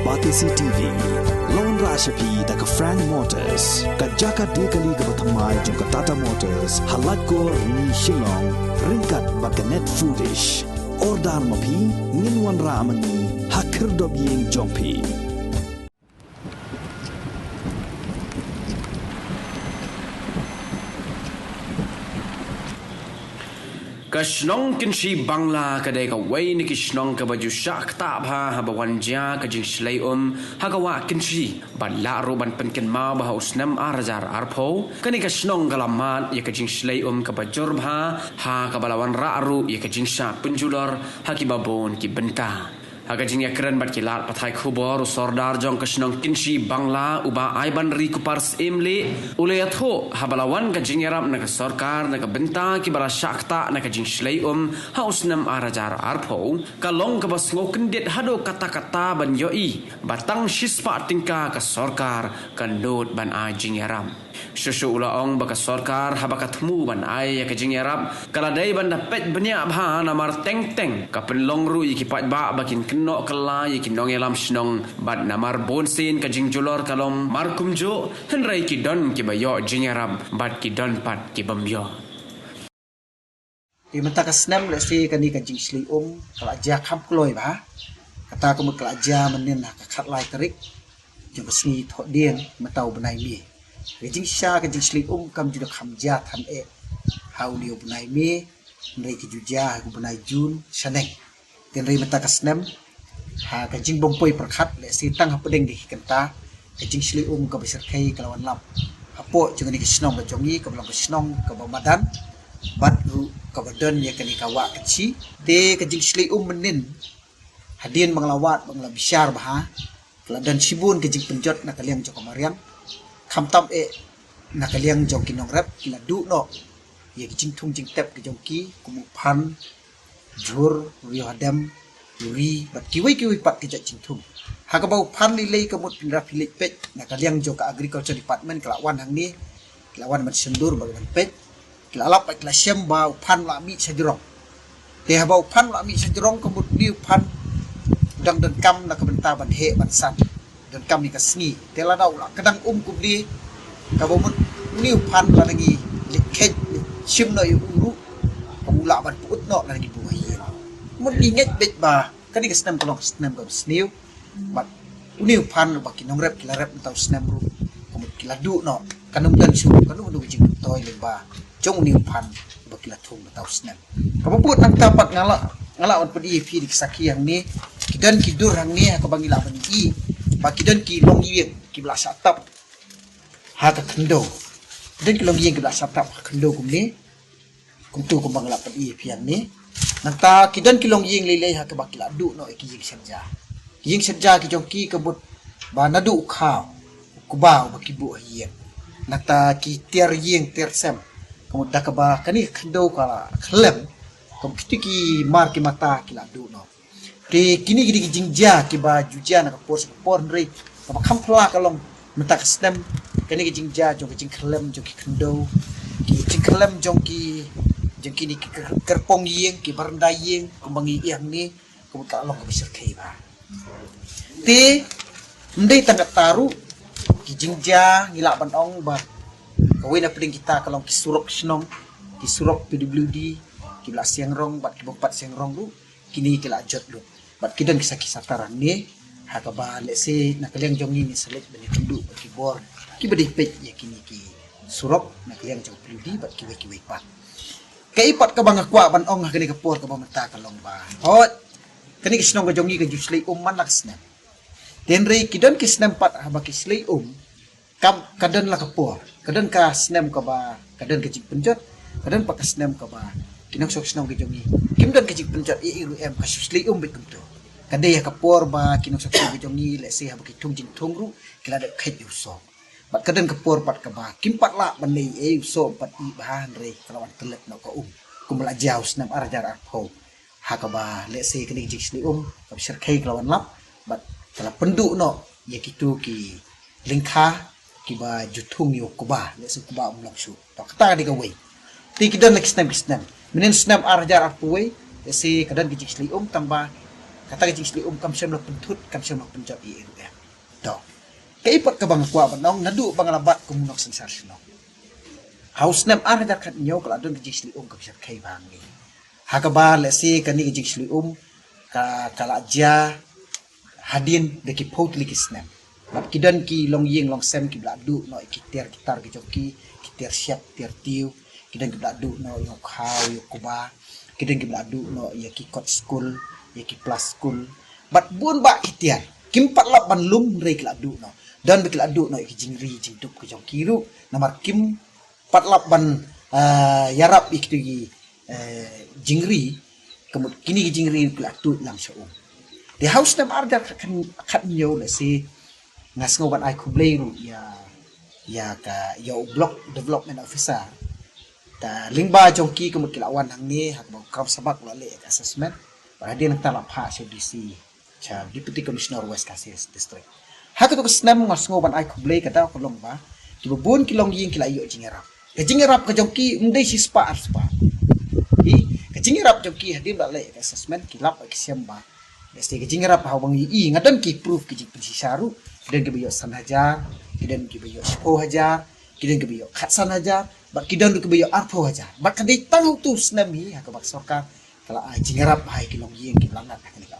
Batisi TV, Lone Rashapi da ka Frank Motors, ka Jaka Dekali ka Batamai jong ka Tata Motors, halat ko ni Shillong, ringkat ba ka Net Foodish, Ordar Mapi, Ninwan Ramani, Hakir Dobiyeng Jongpi. Kashnong kinshi bangla kadai ka wai ni kishnong ka baju syak tak ha bawanja ka jing slay hagawa kinshi bala ro ban penken ma bah usnam arajar arpo kani kashnong galamat ya ka jing slay ka bajor ha ka balawan ra'ru ya ka jing sya penjulor ha ki babon ki benta Haga jingya keren bat kilat patai khubor sordar jong kashnong kinshi bangla uba aiban ri kupars imli ulayatho habalawan ka jingyaram na ka sarkar na ka benta ki bala syakta na ka jing shlay hausnam arajar arpo kalong ka basngo kendit hado kata-kata ban yoi batang shispa tingka ka sarkar kandot ban a jingyaram Shushu ulaong baka sarkar habakat mu ban ay ka jingyaram kaladai ban dapet banyak bha na mar teng-teng ka penlong ru ikipat ba bakin no kala yakin nong elam shnong bad namar bonsin ka jingjulor kalom mar kumjo henrai ki don ki bayo jingaram bad ki don pat ki bambyo di mata ka snam le si kani ka jingsli kala ja kham kloi ba kata ko kala ja manin ka khat lai tarik jong sni tho dien matau banai mi jing sha ka jingsli kam ju kham ja tham e hau liu banai mi nrai ki ju ja ku banai jun saneng den ri mata ka snam ha ka jing bompoi perkhat le si tang hapedeng di kenta ka jing sli ka besar kai kalawan lam apo jeung ni kisnong ka jongi ka belang kisnong ka bamadan bat ru ka badan ya kani ka wa keci te ka jing sli menin hadin manglawat mangla bisyar bah kaladan sibun ka jing penjot na kaliang jong kamariang khamtam e na kaliang jong kinong rep kila du no ye jing thung jing tep ka jong ki kumu phan jur ri hadam Yuri bat kiwi pat kejak cintum. Haga bau pan lilai kemut pindah pilih pet. Nak kaliang joka agriculture department kelawan hang ni, kelawan mat sendur bau man pet. Kelalap pat kelasem bau pan lami sajerong. Teh bau pan lami sajerong kemut liu pan dang dan kam nak kebentar ban he ban san. Dan kam ni kasni. Tela dau lah kadang kubli. Kau mut liu pan lagi liket sim no uru. Pemula ban put no lagi buai. Mun ingat bet ba kani ka snam kolong snam ka sniu bat uniu pan ba kinong rep kila rep tau snam ru kumut kila du no kanum dan su kanu du jing toy le ba jong uniu pan ba kila thung tau snam kapuput nang tapat ngala on pedi fi dik saki yang ni kidan kidur hang ni ka bangila ban i ba kidan ki long yeng ki bla satap ha ka kendo kidan ki long yeng ki bla satap kendo kum ni kum tu kum bangla pedi fi yang ni Nanta kidan kilong ying lilay ha kabakila du no ikiying serja. Ying serja ki jongki kebut ba nadu khaw kubaw bakibu hiyen. Nanta ki tiar ying tersem. Kemudian dak ba kani khendo kala khlem. Kom kitiki mar ki mata kila du no. Di kini gidi jingja ki ba juja na kapor nri. Ka khampla kalong mata kastem kani ki jingja jong ki khlem jong ki khendo. Ki jing khlem jong ki jengki ni kerpong yeng ki baranda yeng kumbangi yang ni kemuta long kabisir kai ba te ndai tangga taru ki jingja ngila ban ong ba kawin na peding kita kalong ki surok snong ki surok PWD ki bla siang rong bat ki bopat siang rong lu kini kila jot lu bat kidan kisah tarang ni ha ka ba le se na kaliang jongi ni selek bani kendu ki bor ki bedi pet ya kini ki surok na kaliang jong PWD bat ki we pat kaipat ka bang akwa ban ong kani kapor ka mata kalong ba hot kani kisnong ka jongi ka juslay man laksna tenre kidan kisnem pat haba kislay kam kadan la kapor kadan ka snem ka ba kadan ka jig penjot kadan pa kasnem ka ba kinang sok snong ka jongi kimdan ka jig penjot iru ka juslay betum to kadai ya kapor ba kinang sok ka jongi le se haba ki tungjing tungru kila da kait yuso bat kadan kapor pat ka ba kimpat la banei so pat i bahan re kalawan telep no ka kumla jaus nam arjar arpo ha ka ba le se kini jiksli ka bisar kai kalawan lap bat kala pendu no ya kitu ki lingkha ki ba jutung yo kuba le se kuba langsung to kata di ka we ti kidan like snap menen snap arjar arpo we le se kadan jiksli tamba kata ke jing sli kam sem la pentut kam sem la penjab i ru ya to kai pat ka bang kwa banong nadu bang labat kumunok sensar sino haus nem ar dar khat nyo kala don ke jing sli kam sem kai bang ni hakaba le si kani ke jing sli ka kala ja hadin de ki pot li kisnem bab kidan ki long yeng long sem ki bladu no ki ter gitar ki joki ki ter siap ter tiu kidan ki bladu no yo khau yo kuba kidan ki bladu no ya ki kot school ya ki plus school bat bun ba itiar kim pat lap ban lum re ki bladu no dan bi bladu no ki jingri jingdup ki joki ru namar kim pat lap ban yarap ikti jingri kemud kini ki jingri ki bladu lang so di house nam arda kan nyo le si ngas ngoban ai kublei ru ya ka yo block development officer ta lingba jongki kemut kilawan hang ni hak bau kam sabak la le assessment pada dia nak talap ha CDC cha deputy commissioner west Cassius district hak tu kesnam ngas ngoban ai kublei kata kolong ba kibun kilong ying kila yo jingerap ke jingerap ke jongki mdei si spa hi ke jingerap jongki hadim la le assessment kilap ke siamba Mesti ke jingerap hau bang i ngadan ki proof ki jing pensi saru dan ke biyo san hajar kidan ke biyo 10 hajar kidan ke biyo khatsan hajar bak kidan ke biyo arpo hajar bak kadai tang tu snami ha ka bak sorka kala ai jingerap hai kilong yeng ki langat ha ka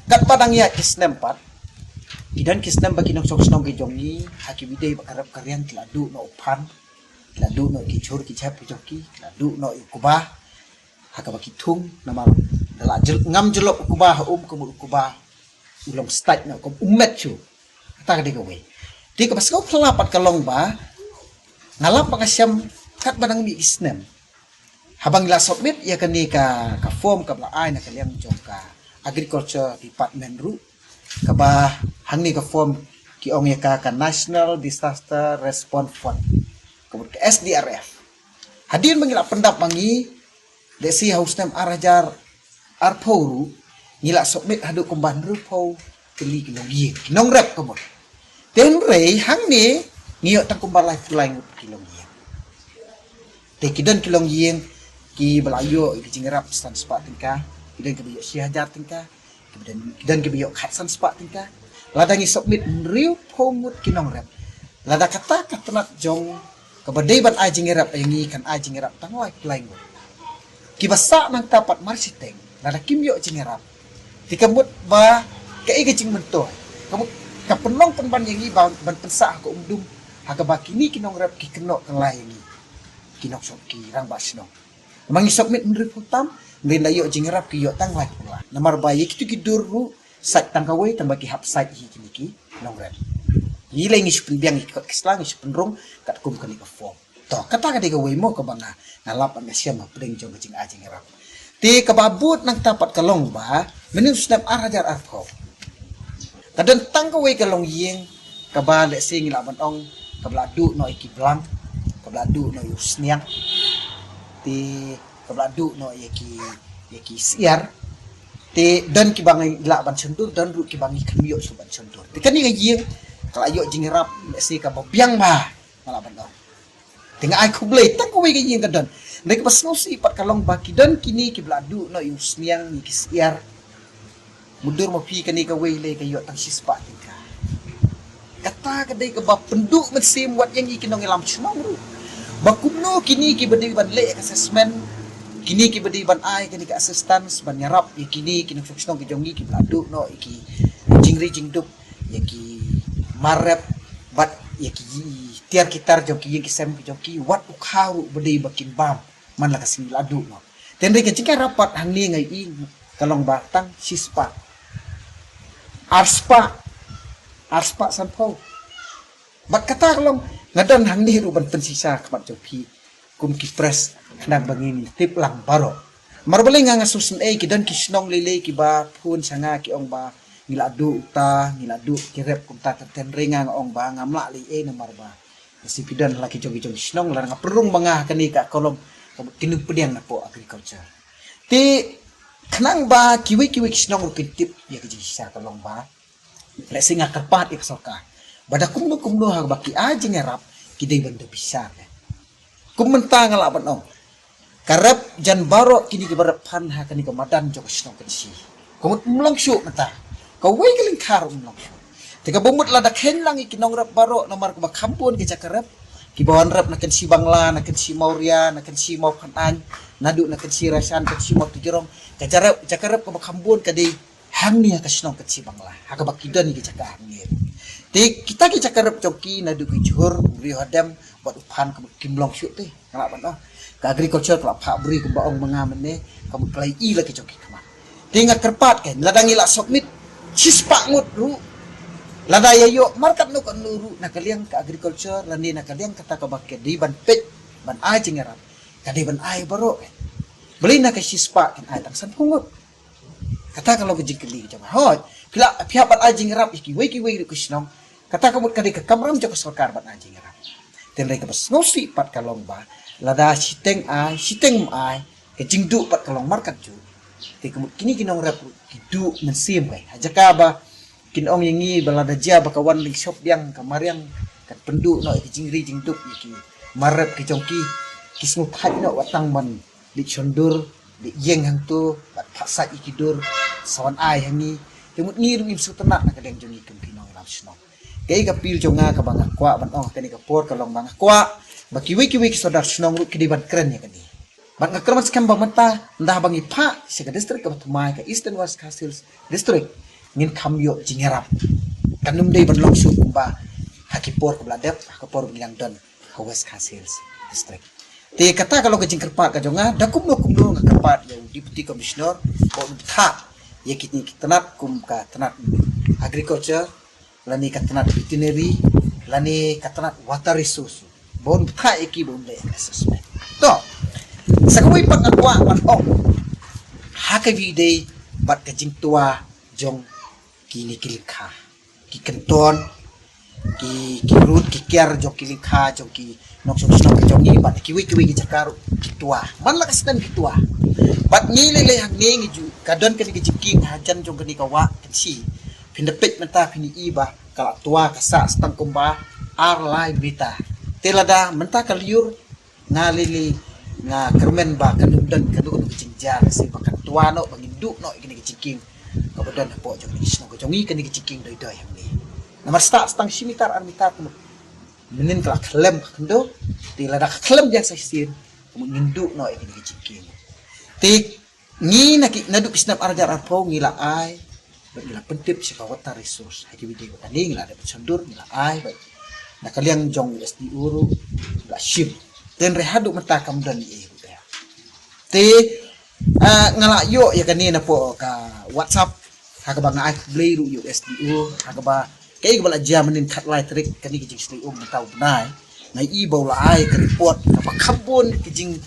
kat padang ya kisnem pat kidan kisnem baki nong sok snong ke jongi ha ki bidai bak arab karyan keladu no upan keladu no ki chur ki chap ki joki keladu no ikubah ha ka baki tung nama dalam ngam jelok kubah kubah ulong start na ko umet chu kata de kowe di ka pasko pelapat kalong ba ngalap pakasyam kat badang mi isnem habang la submit ya kani ka form ka ai na kaliang jong ka agriculture department ru ka ba hangni ka form ki ong ya ka national disaster response fund ka SDRF hadir mangila pendap mangi desi house nem arajar arporu nila submit hadu kumban rupo keli kilong yeng kinong rep komod ten rei hang ni ngiyot tang kumban life line kilong yeng te kidan kilong yeng ki balayo ki jingrap stan spa tingka kidan ke biyo si hajar tingka kidan ke biyo khatsan spa tingka lada ngi submit riu pomut kinong rep lada kata katanak jong kabadai ban ai jingrap yangi kan ai jingrap tang life line kibasa nang tapat marsiteng nada kimyo jingerap tikambut ba kai gajing mentoy kamu kapenong penban yangi ban pensah ko umdum haga bakini kinong rap ki kenok kelai yangi kinok sok ki rang basno mangi submit menurut hutam ngen layo jingerap ki yo tang lai pula namar bayi kitu kidur ru sat tangkawai tambah ki hap site hi kiniki nong rap yile ngi penbiang ikot kislang ngi penrong kat kum kani ka form to kata ka diga mo ka banga ngalap ang siya mapring jong gajing ajing rap ti kababut nang tapat kalong ba menus snap arajar arko kadang tangkawai kalong yeng kabale sing laban ong kabladu no iki blang kabladu no yusniang ti kabladu no yaki siar ti dan kibangai laban sendur dan ru kibangi kemiyo suban sendur ti kani yeng kalayo jingrap si kababiang ba malaban ong tinga ai kublai tangkawai yeng kadang nek pas no si pat kalong baki dan kini ki bladu no yusniang ni kisiar mundur mo pi kani ka wele kayo tang sispa tingka kata kadai ka ba penduk mesim wat yang ikinong ilam chumang ru bakumno kini ki bedi ban le assessment kini ki bedi ban ai kani ka assistance ban nyarap kini kinong fuksno ki jongi ki bladu no iki jingri jingdup yaki marep bat yaki tiar kitar joki yang kisem joki wat ukharu bedi bakin bam man la kasing ladu no ten rek jika rapat hang ni ngai i kalong batang sispa arspa sampo bak kata kalong ngadan hang ni ruban pensisa kamat joki kum ki press nang bangini tip lang baro marbale nga ngasusun kidan kisnong lele ki ba phun sanga ki ong ba ngiladu kirep kum ta ten renga ong ba ngamla li namar ba si pidan laki jogi-jogi snong la nga perung bangah kani ka kolom kini pediang na po agriculture ti kanang ba kiwi snong rukitip ya ki sa kalong ba la singa karpat iksoka bada kumno ha baki aja ngerap kidai banda bisa kumentang laban ong karep jan baro kini ke barapan ha kani ke madan jog snong kensi Kau melong syuk mata. Kau wei keling kar melong syuk. Tika bumut lada ken lang ikinong rap baro nomor ke kampun ke cakarap. Kibawan rap nakan si Bangla, nakan si Mauria, nakan si Mau Kanan, nadu nakan si Rasan, nakan si Mau Tujurong. Cakarap ke kampun ke di hang ni ka sinong ke si Bangla. Haka bakidan ni ke cakar hang ni. Ti kita ke cakarap coki nadu ke Johor, beri hadam buat upan ke kimlong syuk teh. Kenapa no? Ke agriculture kelap pak beri ke baong mengamen ni, kamu kelai i lagi coki kemar. Tinggal kerpat kan, ladang ilak submit, cispak ngut lu. Lada yayo markat no kan nuru nakaliang ke agriculture lani nakaliang kata ka bakke di ban pet ban ai jingarap kadi ban ai baro beli nak sispa kan ai tang san pungut kata kalau kejikeli coba hoi kila pihak ban ai jingarap iki wei ku sinong kata kamu kadi ke kamram joko sarkar ban ai jingarap tenai ke bas ngosi pat kalong ba lada siteng ai ke jingdu pat kalong markat ju ti kamu kini kinong rap kidu mensim kai hajaka ba kinong yangi balada ja bakawan ling shop yang kamariang kat pendu no jingri jingduk iki marep ki jongki kisnu phat no watang man di chondur di yeng hang tu bat phasa ikidur sawan ai hangi kemut ngiru im sutenak na kadeng jongi kem kinong lam sno kei ka pil jonga ka banga kwa ban ong tani ka por ka long banga kwa bakiwi ki sodar snong ru kidi ban kren ya kadi ban ngakram skam bamata ndah bangi pha se ka district ka batumai ka Eastern West Castles district ngin kamyo jingerap kanum dei ban long su kumba hakipor ke bladep hakipor bilang don ka West Castles district te kata kalau ke jingkerpat ka jonga dakum no ngakerpat yang deputy commissioner ko tha yakitni tenat kum ka tenat agriculture lani ka tenat veterinary lani ka tenat water resource bon tha eki bon le assessment to sakoi pak akwa ban ong hakavi dei bat ka jingtua jong kini kilikha ki kenton ki rut ki ker jong kilikha jong ki nok sok jong ni bat ki ki cakar kitua man la kasdan kitua bat ni le hang ni ju kadon kani ki jiking hajan jong kani kawa kensi pindepet menta pini iba kala tua kasa stang kumba ar lai bita telada menta kaliur ngalili nga kermen ba kanumdan kanu jinjar si bakan tua no banginduk no kini jiking kemudian po jong ni sno jong ni kan ni ciking doi yang ni nomor stang simitar armitar menin kala klem kendo ti lada klem yang sasin mengindu no iki ni ciking ti ni naduk snap arjar arpo ngila ai ngila pentip si kawata resource haji widi ko tani ngila ada pensundur ngila ai baik nakaliang jong SDU ru la ship den rehadu mata kamdan ni ti ngalak yo ya kanina po ka WhatsApp haka bang ai blay ru yo SDU haka ba kay bala jamanin kat lai trik kani kijing stay taw benai ngai i baula ai ka report ka khabon kijing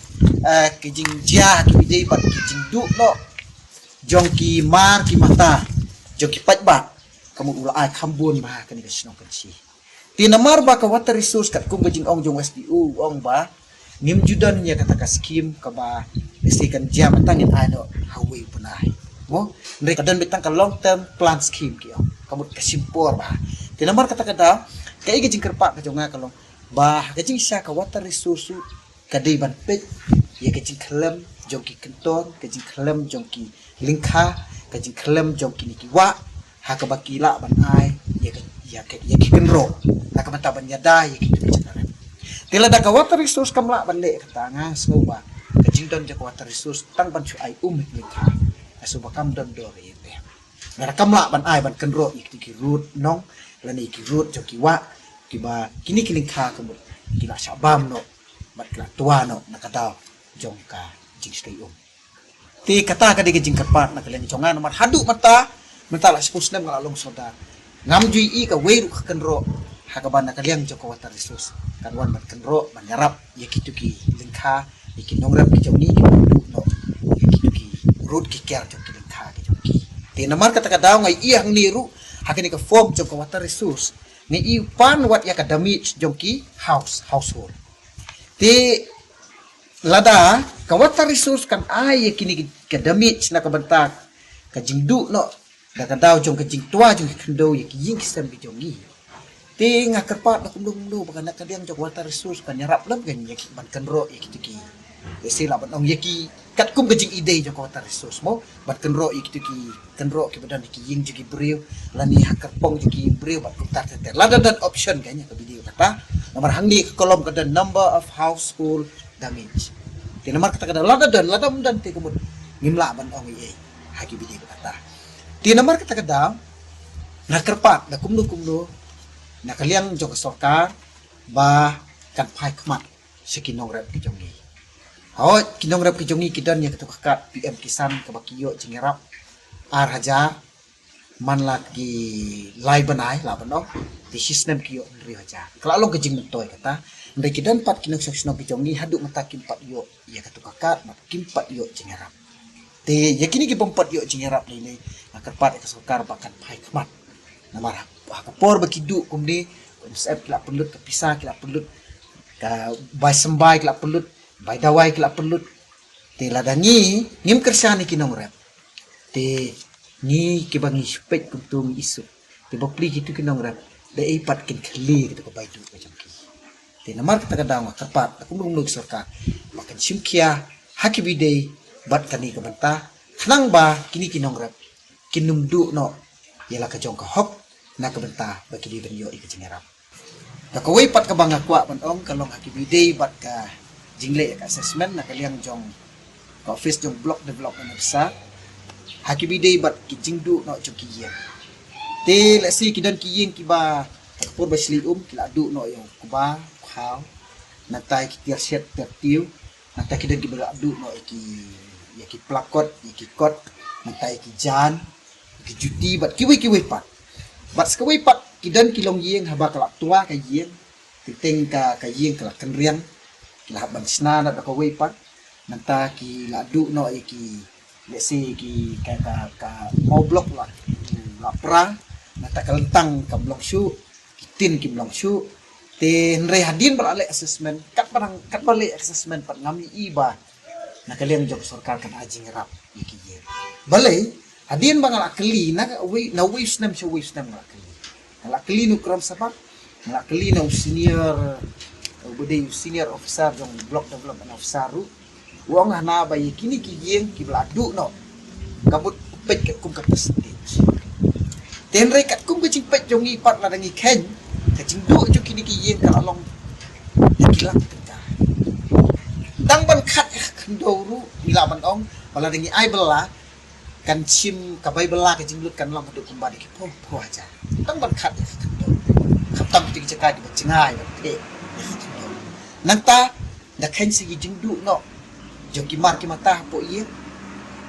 ja ki dei bat kijing du no jong ki mar ki mata jong ki pat ba kamu ula ai khambon ba kani ka sino kansi tinamar ba ka water resource kat kum kijing ong jong SDU ong ba ngim judan ya kata ka skim ka ba istikan jam tangin ano hawi punai mo mereka dan betang ka long term plan scheme kio kamu kasimpor ba tinamar kata kay gijing kerpa ka jonga kalong ba gijing sa ka water resource ka dei ban pet ya gijing klem jongki kenton gijing klem jongki lingkha gijing klem jongki nikiwa ha ka bakila ban ai ya kenro ha ka mata ban yada ya kitu bicara tila da ka water resource kamla bande kata nga smoba kajing don ja water resource tang ban chu ai lingkha asuba kam don do re te ngara kamla ban ai ban kenro iki root nong lani iki root jo kiwa kiba kini lingkha kamut kila sabam no bat kila tua no nakadaw jongka jing stay ti kata ka di jing kerpat nakalian jonga nomor hadu mata la spusnem ngalalong soda ngamjui i ka weiru ka kenro hakaban nakaliang joko water resource kanwan bat kenro ban yarap yakituki lingkha iki nongrap ki jongni ki no yakituki root ki ker jok ki lingkha ki jongki ti namar kata daw ngai i hang niru hakini ka form joko water resource ni i pan wat ya ka damage jongki household ti lada ka water resource kan ai yakini ka damage na ka bantak ka jingdu no da ka daw jong ka jing tua jong kendo yaki ying sistem ki jongi ti nga kerpat na kumdum baka na kadiang jok water resource kan yarap lam kan yaki ban kenro yaki tiki sila ban ong yaki kat kum gajing ide jo kota resource mo bat kenro ik tu ki kenro ki badan ki ying ji ki brio lani hakar pong ji ki brio bat kutar ter lada dan option kayaknya ke video kata nomor hangni ke kolom kada number of household damage ti nomor kata kada lada dan ti kumut ngimla ban ong ye haki video kata ti nomor kata kada na kerpat na kumno na kaliang jo sorkar ba kan pai kmat sekinong rep ki jongi kinong rep ki jongi kidan ya ketukakat PM Kisan ke bakiyo jingerap ar hajar man lagi lai banai la banok di sistem kiyo ri hajar kalau ke jing mentoy kata ndai kidan pat kinong sokno ki jongi haduk mata kimpat yo ya ketukakat mat kimpat yo jingerap te yakini ki pompat yo jingerap ni akar pat ke sokar bakan pai kmat namara kapor bakidu kumdi konsep kila pelut kepisah kila pelut ka bai sembai kila pelut bai dawai kila pelut te ladangi ngim kersani kinong rep te ni kibangi spek kuntung isu te bopli gitu kinong rep de ipat kin kli gitu ko bai du macam ki te namar kata kadang kerpat aku menunggu sorka makan simkia haki bidei bat kani ke benta khnang ba kini kinong rep kinum du no yala ka jong ka hop na ke benta bagi di benyo ik jengerap da ko pat ka banga kwa ban ong kalong haki bidei bat ka jingle ka assessment na kaliang jong ka office jong block development besar haki bidei bat ki jingdu no jong kiyen te la si kidan kiyen ki ba pur basli kila du no yo kuba khaw na tai ki tiar set tertiu na tai kidan ki ba du no ki plakot ki kot na tai ki jan ki juti bat kiwi pat bat skawai pat kidan kilong yeng haba kala tua ka yeng titeng ka yeng kala kenriang kila ban sna na ka wei pat nanta ki ladu no ki lesi ki ka mau blok la pra nanta kalentang ka blok shu kitin ki blok shu te nre hadin berale assessment kat balik assessment pat ngami iba na kalian jok sarkar kan ajing rap iki ye balai hadin bangal akli na wei snem ngala kali ngala kali nu kram sabab ngala kali na senior budai senior officer jong block development officer ru wong na ba kini ki yeng ki bladu no kabut pet ke kum ka percentage ten re kat kum ke pet jong i pat la dangi ken ka jing du ju kini ki yeng ka along kila kita dang ban khat kendo ru ila ban ong wala dangi ai bela kan chim ka bai bela ka jing lut kan long ka du kum ba di ki po aja dang ban khat khatam ti jaka di chengai ba te nanta da khen sigi jingdu no joki mar ki mata po ye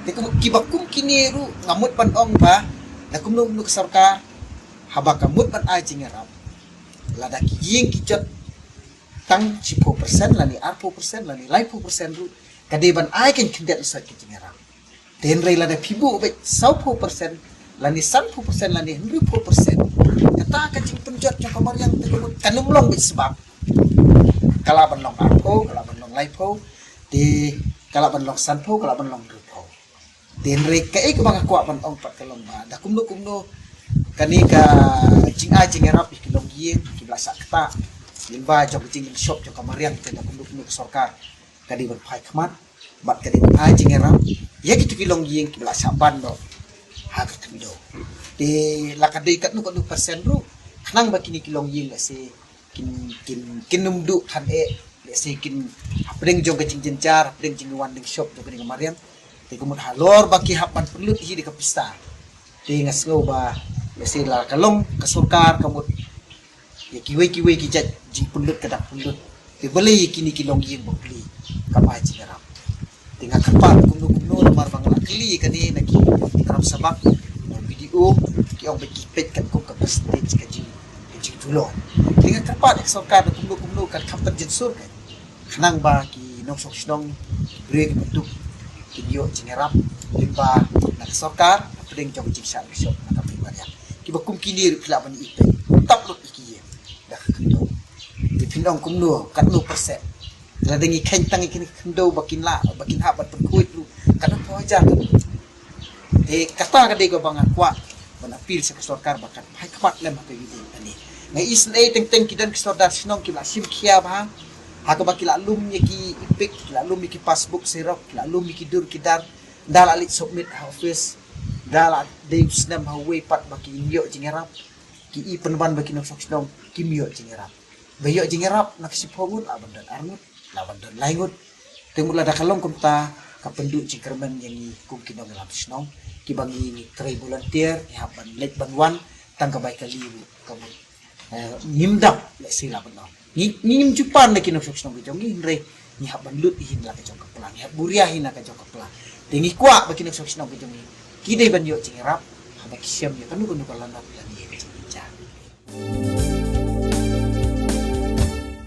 te ko kibakum kineru ngamut pan ong ba na kumno nuk sarkar haba kamut pan ai jingarap lada ki yeng ki jot tang 10% lani 4% lani 9% ru kadeban ai ken kindet sa ki jingarap ten rei lada pibu be 10% lani 10% lani 100% kata ka jing penjot jo kamar yang tekumut kanum long be sebab kalaban long arpo kalaban long laipo di kalaban long sanpo kalaban long rupo den rek ke bang aku ban ong pat kalong ba da kumno kani ka jing erap ki long yin ki blasa kata limba jok jing shop jok kamarian te da kumno sorkar kadi ban pai khamat bat kadi jing erap ya ki ki long yin ki blasa ban do ha ka tmido de la kadai kat nu persen ru nang ba kini ki long yin la se kin numdu kan lesi kin apdeng jong kecing jencar apdeng jing wan ding shop jong kecing marian te kumut halor baki hapan perlu hi di kapista te ngasgo ba lesi la kalong kasurkar kamut ya kiwe ki jat jing pulut kadak pulut te beli kini kilong yin beli kapa jingarap te ngakapat kumno lamar bang lakli kani naki karap sabak video ki ong bekipet kan kum ka stage ka jing dulu dengan kerpat sorkar kumno kan kampen jensur kan nang ba ki nok sok snong break bentuk video jingerap limba nak sorkar apdeng jong jiksa besok nak pribadi ki bakum kini kila bani ipe tap lut iki ye dah kendo di pinong kumno kan 1% la dengi kentang iki kendo bakin habat perkuit lu kan apa aja kata ka de go bang akwa banapil sa sorkar bakat pai kapat lem ka video ani ngai isnai teng kidan kisodar sinong ki lasim kia ba Haka baki lalum ki ipik, lalum ki passbook sirok, lalum ki dur ki dar, dal alit submit ha office, dal day snam ha way pat baki inyo jingerap, ki I penban baki nok sok snom, ki myo jingerap. Bayo jingerap nak sipongut abandan arngut, labandan laingut. Temula da kalong kumta kapendu jingkerman yang ni kum kinong lam snom, ki bangi ni tray volunteer, ya ban let banwan tangka baik kali kamu nimdap le sila benau. Ni jupan na kinok sok snom ki jongi hindre ni haban lut ihin la ka jong kaplang, ya buria hin ka jong kaplang. Tengi kwa baki nok sok snom ki jongi. Ki dei ban yo jingerap, ha baki siam ya kanu kanu kalanap ya ni ka jong.